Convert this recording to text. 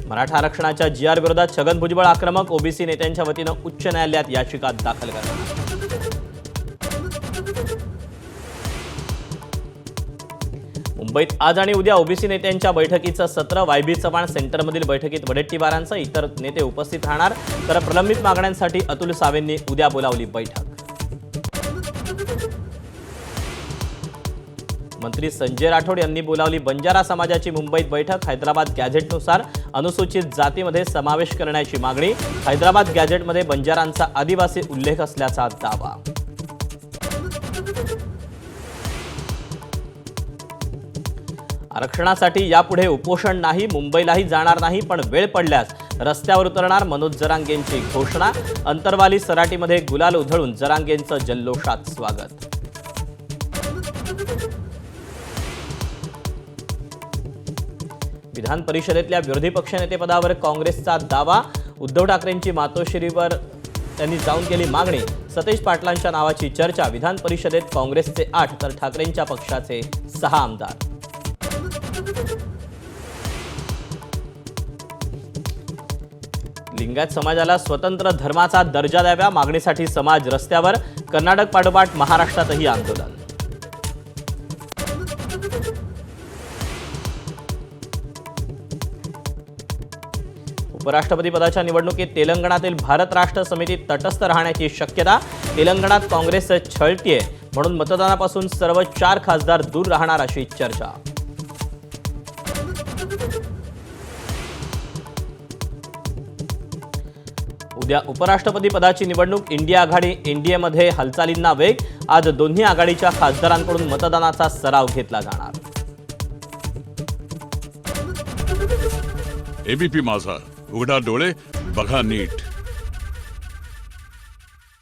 मराठा आरक्षणाच्या GR विरोधात छगन भुजबळ आक्रमक, ओबीसी नेत्यांच्या वतीनं उच्च न्यायालयात याचिका दाखल करणार। मुंबईत आज आणि उद्या ओबीसी नेत्यांच्या बैठकीचं सत्र, वायबी चव्हाण सेंटरमधील बैठकीत वडेट्टीवारांसह इतर नेते उपस्थित राहणार, तर प्रलंबित मागण्यांसाठी अतुल सावेंनी उद्या बोलावली बैठक। मंत्री संजय राठोड यांनी बोलावली बंजारा समाजाची मुंबईत बैठक, हैदराबाद गॅझेटनुसार अनुसूचित जातीमध्ये समावेश करण्याची मागणी, हैदराबाद गॅझेटमध्ये बंजारांचा आदिवासी उल्लेख असल्याचा दावा। आरक्षणासाठी यापुढे उपोषण नाही, मुंबईलाही जाणार नाही, पण वेळ पडल्यास रस्त्यावर उतरणार, मनोज जरांगेंची घोषणा। अंतरवाली सराटीमध्ये गुलाल उधळून जरांगेंचं जल्लोषात स्वागत। विधान परिषदेतल्या विरोधी पक्षनेतेपदावर काँग्रेसचा दावा, उद्धव ठाकरेंची मातोश्रीवर त्यांनी जाऊन केली मागणी, सतेज पाटलांच्या नावाची चर्चा। विधान परिषदेत काँग्रेसचे 8 तर ठाकरेंच्या पक्षाचे 6 आमदार। लिंगायत समाजाला स्वतंत्र धर्माचा दर्जा द्यावा मागणीसाठी समाज रस्त्यावर, कर्नाटक पाठोपाठ महाराष्ट्रातही आंदोलन। उपराष्ट्रपती पदाच्या निवडणुकीत तेलंगणातील भारत राष्ट्र समिती तटस्थ राहण्याची शक्यता, तेलंगणात काँग्रेस छळतीये म्हणून मतदानापासून सर्व 4 खासदार दूर राहणार अशी चर्चा। उद्या उपराष्ट्रपती पदाची निवडणूक, इंडिया आघाडी एनडीएमध्ये हालचालींना वेग, आज दोन्ही आघाडीच्या खासदारांकडून मतदानाचा सराव घेतला जाणार। एबीपी माझा, उघडा डोळे बघा नीट।